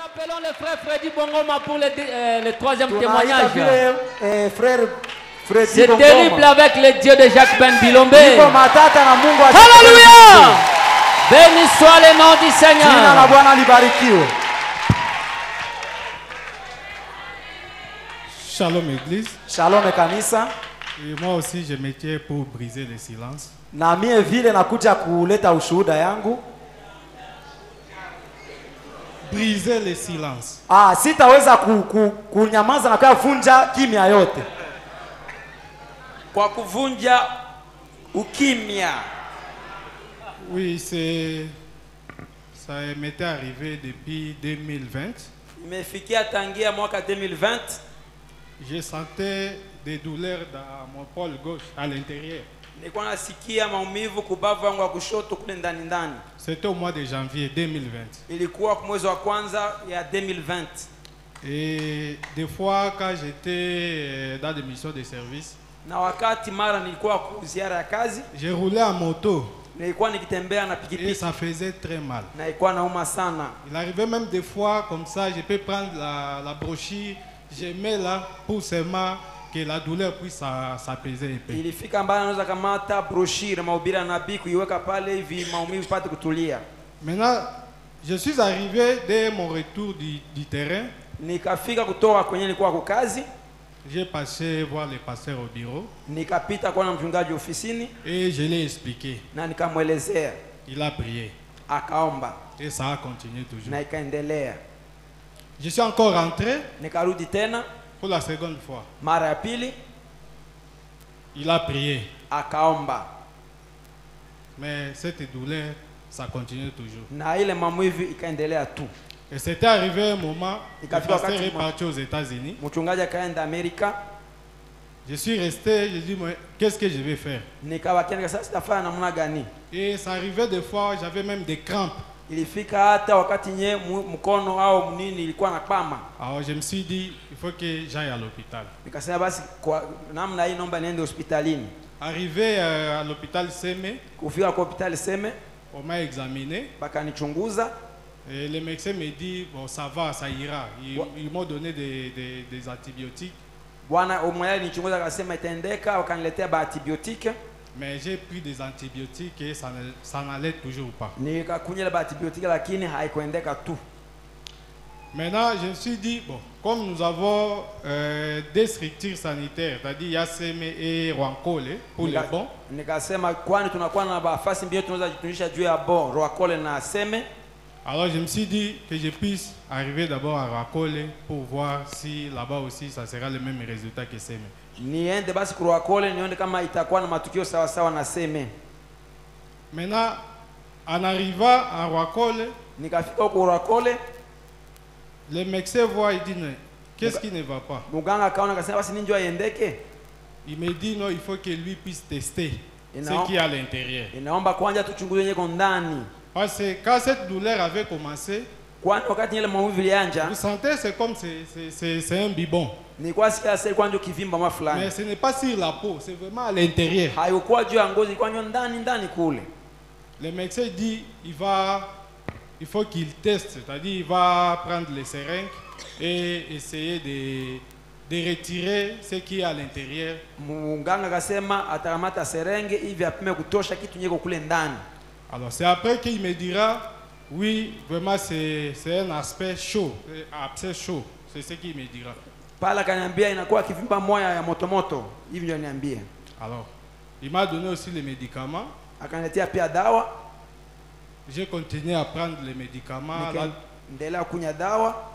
appelons le frère Freddy Bongoma pour le troisième témoignage. C'est terrible avec le Dieu de Jacques Ben Bilombe. Alléluia! Béni soit le nom du Seigneur. Shalom Église. Shalom Kanisa. Et moi aussi je me tiens pour briser le silence. Na mie vile nakuja kuleta ushuhuda yangu. Briser le silence. Sitaweza kunyamaza na kuvunja kimya yote. Kwa kuvunja ukimya. Oui, ça m'était arrivé depuis 2020. Imefikia tangia mwaka 2020. Je sentais des douleurs dans mon pôle gauche à l'intérieur. Nilikuwa nasikia maumivu kubavu wangu wa kushoto kule ndani ndani. C'était au mois de janvier 2020. Ilikuwa mwezi wa kwanza ya 2020. Et des fois quand j'étais dans des missions de service, na wakati mara nilikuwa kwa ziara ya kazi, je roulais en moto. Nilikuwa nikitembea na pikipiki. Et ça faisait très mal. Na ilikuwa nauma sana. Il arrivait même des fois comme ça, je peux prendre la brochure, je mets là pour seulement que la douleur puisse s'apaiser un peu. Ilifika mbaya naweza kamata brochure mahubiri ya nabii kuiweka pale hivi maumivu pate kutulia. Maintenant, je suis arrivé dès mon retour du terrain. Nikafika kutoka kwenye nilikuwa kwa kazi. J'ai passé voir le pasteur au bureau. Nikapita kwa mchungaji ofisini. Et je l'ai expliqué. Na nikamwelezea. Il a prié. Akaomba. Et ça a continué toujours. Na ikaendelea. Je suis encore rentré. Nikarudi tena. Pour la seconde fois. Mara ya pili. Il a prié. Akaomba. Mais cette douleur, ça continue toujours. Na ile maumivu ikaendelea tu. Et c'était arrivé un moment, le pasteur est parti aux États-Unis. Mchungaji akaenda Amerika. Je suis resté, je dis, qu'est-ce que je vais faire? Et ça arrivait des fois, j'avais même des crampes. Alors je me suis dit, il faut que j'aille à l'hôpital. Arrivé à l'hôpital Seme, on m'a examiné. Et le médecin me dit, bon ça va, ça ira. Ils m'ont donné des antibiotiques. Mais j'ai pris des antibiotiques et ça n'allait toujours pas. Maintenant, je me suis dit, bon, comme nous avons des structures sanitaires, c'est-à-dire Yaseme et Rwankole pour les bons. Alors je me suis dit que je puisse arriver d'abord à Rwankole pour voir si là-bas aussi ça sera le même résultat que Seme. Maintenant, en arrivant à Rwankole, le médecin voit et dit, qu'est-ce qui ne va pas? Il me dit non, il faut que lui puisse tester ce qui est à l'intérieur. Parce que quand cette douleur avait commencé, vous sentez c'est comme c'est un bibon. Mais ce n'est pas sur la peau, c'est vraiment à l'intérieur. Le médecin dit il faut qu'il teste, c'est-à-dire il va prendre les seringues et essayer de retirer ce qui est à l'intérieur. Alors c'est après qu'il me dira, oui, vraiment c'est un aspect chaud, abcès chaud, c'est ce qu'il me dira. Alors, il m'a donné aussi les médicaments. J'ai continué à prendre les médicaments.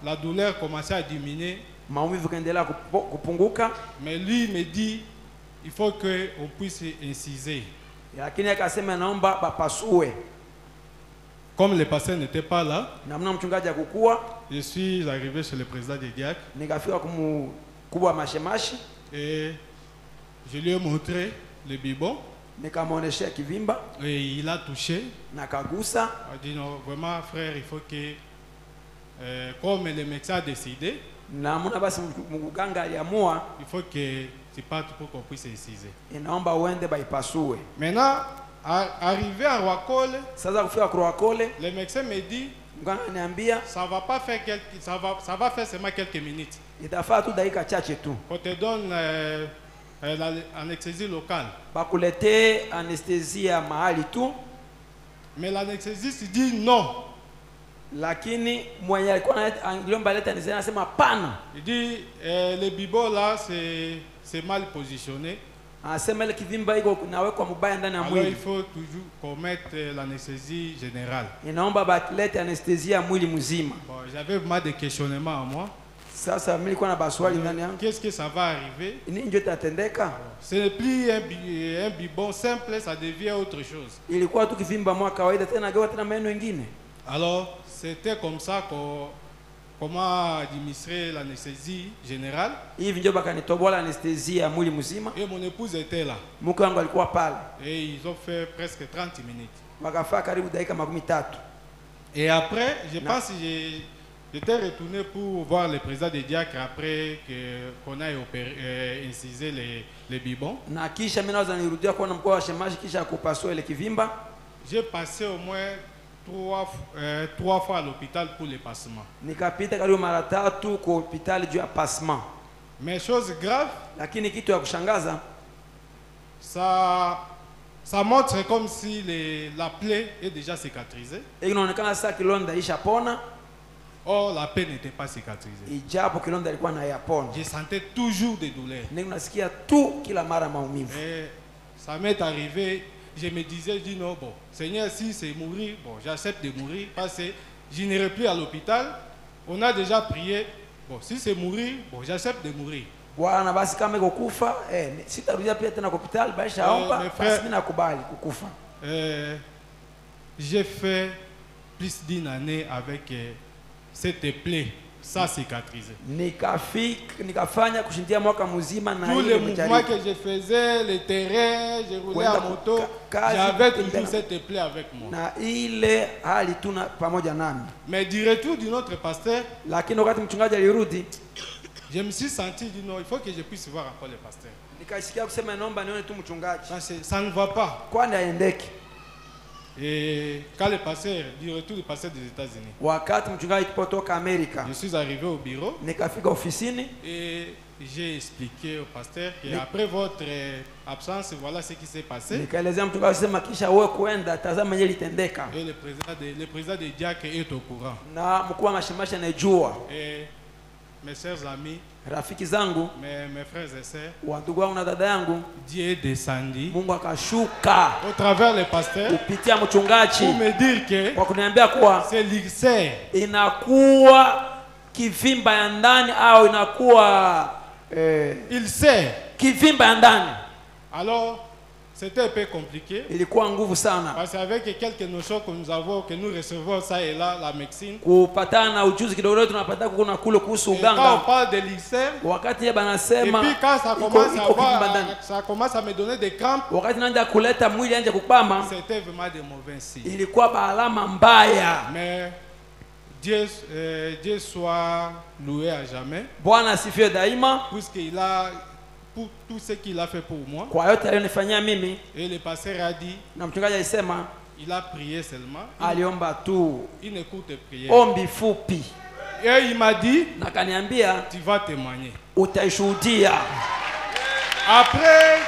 La douleur commençait à diminuer. Mais lui me dit, il faut qu'on puisse inciser. Comme le pasteur n'était pas là, je suis arrivé chez le président des diacres et je lui ai montré le bibon et il a touché. Il a dit non, vraiment frère, il faut que, comme le médecin a décidé, il faut que tu partes pour qu'on puisse inciser. Maintenant, arrivé à Rwankole, le médecin me dit Ça va pas faire ça va faire seulement quelques minutes. On te donne l'anesthésie locale. Mais l'anesthésiste dit non. Lakini mwenye alikuwa angliomba leta anasema hapana. Il dit le bibo là c'est mal positionné. Anasema ile kivimba iko nawekwa mbaya ndani ya mwili. Alors il faut toujours qu'on mette l'anesthésie générale. Inaomba batlete anesthésie ya mwili mzima. Bon, j'avais vraiment des questionnements à moi. Sasa mimi nilikuwa na baswali ndani yangu. Qu'est-ce que ça va arriver? Nini ndio itatendeka? Ce n'est plus un bibon simple, ça devient autre chose. Ilikuwa tu kivimba mwa kawaida tena gawa tena maneno mengine. Alors, c'était comme ça comment administrer l'anesthésie générale. Hivi ndio bakanitobola anesthésie ya mwili mzima. Et mon épouse était là. Mke wangu alikuwa pale. Et ils ont fait presque 30 minutes. Wakafaa karibu dakika 30. Et après, je pense que j'étais retourné pour voir le président des diacres après qu'on ait incisé les bibons. Na kisha mimi naweza nirudia kuona mkoa wa shemaji kisha kupasua ile kivimba. J'ai passé au moins 3 fois à l'hôpital pour les passements. Nikapita karibu mara 3 kwa hospitali juu ya passement. Mais chose grave, lakini kitu ya kushangaza, ça montre comme si la plaie est déjà cicatrisée. Inaonekana sasa kilonda ishapona. Or la plaie n'était pas cicatrisée. Ijapo kilonda ilikuwa na yapona. Je sentais toujours des douleurs. Nasikia tu kila mara maumivu. Et ça m'est arrivé. Je me disais, je dis non, bon, Seigneur, si c'est mourir, bon, j'accepte de mourir parce que je n'irai plus à l'hôpital. On a déjà prié. Bon, si c'est mourir, bon, j'accepte de mourir. Bwana basi kama iko kufa, sitarudia pia tena hospitali, baisha omba, basi mimi nakubali kukufa. J'ai fait plus d'1 année avec cette plaie. Ça cicatrisé. Nikafanya kushindia mwaka mzima na tous les mouvements que je faisais, le terrain, je roulais à moto, j'avais toujours cette plaie avec moi. Na ile hali tuna pamoja nami. Mais du retour de notre pasteur, lakini wakati mchungaji alirudi, je me suis senti dit non, il faut que je puisse voir encore le pasteur. Nikasikia kusema naomba nione tu mchungaji. Ça ne va pas. Kwani aendeke. Et quand le pasteur, du retour du pasteur des États-Unis, wakati mchungaji kutoka Amerika, je suis arrivé au bureau, nikafika ofisini et j'ai expliqué au pasteur que après votre absence, voilà ce qui s'est passé. Nikaelezea mchungaji sema kisha wewe kuenda tazama yeye litendeka. Et le président des diacres est au courant. Na mkuu wa mashemasha anajua. Et mes chers amis, rafiki zangu, mes frères et sœurs, wandugu wangu na dada yangu, Dieu est descendu Mungu akashuka au travers le pasteur kupitia mchungaji pour me dire que kwa kuniambia kuwa c'est l'ulcère, inakuwa kivimba ya ndani au inakuwa ulcère, kivimba ya ndani. Alors c'était un peu compliqué. Ilikuwa nguvu sana. Parce qu'avec quelques notions que nous avons, que nous recevons ça et là, la médecine. Kupatana na ujuzi kidogo tunapata kuna kule kuhusu uganga. Quand on parle de l'ulcère, wakati yeye banasema, et puis quand ça commence à me donner des crampes, wakati naanza kuleta mwili anje kupama, c'était vraiment de mauvais signes. Ilikuwa alama mbaya. Mais Dieu soit loué à jamais. Bwana asifiwe daima. Puisqu'il a pour tout ce qu'il a fait pour moi. Kwa yote alionifanyia mimi. Et le pasteur a dit, na mchungaji alisema, il a prié seulement. Aliomba tu. Une courte prière. Ombi fupi. Et il m'a dit, na kaniambia, tu vas témoigner. Utaishuhudia. Après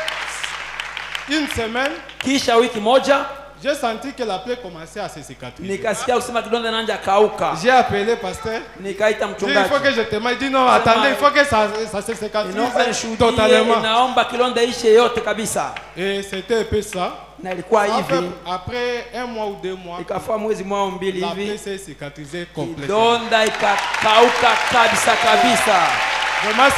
une semaine, kisha wiki moja, j'ai senti que la plaie commençait à se cicatriser. Nikasikia kusema kidonda nanja kauka. J'ai appelé pasteur. Nikaita mchungaji. Il faut que je témoigne. Il dit non, attendez, il faut que ça se cicatrise totalement. Naomba kilonda ishe yote kabisa. Et c'était un peu ça. Na ilikuwa hivi. Après 1 mois ou 2 mois, ikafaa mwezi mmoja au mbili hivi, la plaie s'est cicatrisée complètement. Kidonda ikakauka kabisa. Vraiment,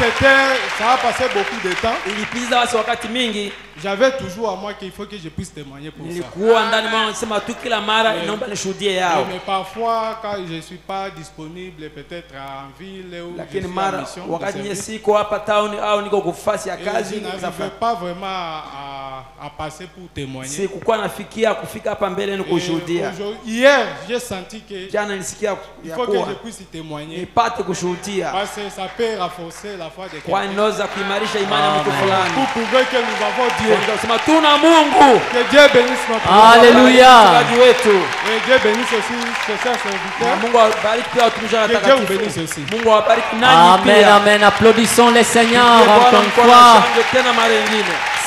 ça a passé beaucoup de temps. Ilipiza wasi wakati mingi. J'avais toujours à moi qu'il faut que je puisse témoigner pour ça. Nilikuwa ndani mwangu nasema tu kila mara inaomba nishuhudie yao. Mais parfois quand je suis pas disponible peut-être en ville ou lakini je suis en mission, wakati siko hapa town au niko kufasi ya kazi, je n'arrive pas vraiment à à passer pour témoigner. Sikukuwa nafikia kufika hapa mbele ni kushuhudia. Hier, j'ai senti que jana nilisikia il faut que je puisse témoigner. Nipate kushuhudia. Parce que ça peut renforcer la foi de quelqu'un. Kwa inaweza kuimarisha imani ya mtu fulani. Pour prouver que nous avons Dieu. Tunasema tuna Mungu. Que Dieu bénisse notre Alléluia. Et Dieu bénisse aussi ses chers serviteurs. Mungu awabariki pia watumishi watakatifu. Que Dieu vous bénisse aussi. Mungu awabariki nanyi pia. Amen, amen. Applaudissons les Seigneurs encore une fois.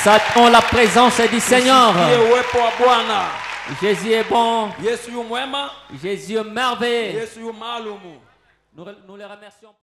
Sentons la présence du Seigneur. Jésus est bon. Jésus est merveilleux. Nous les remercions.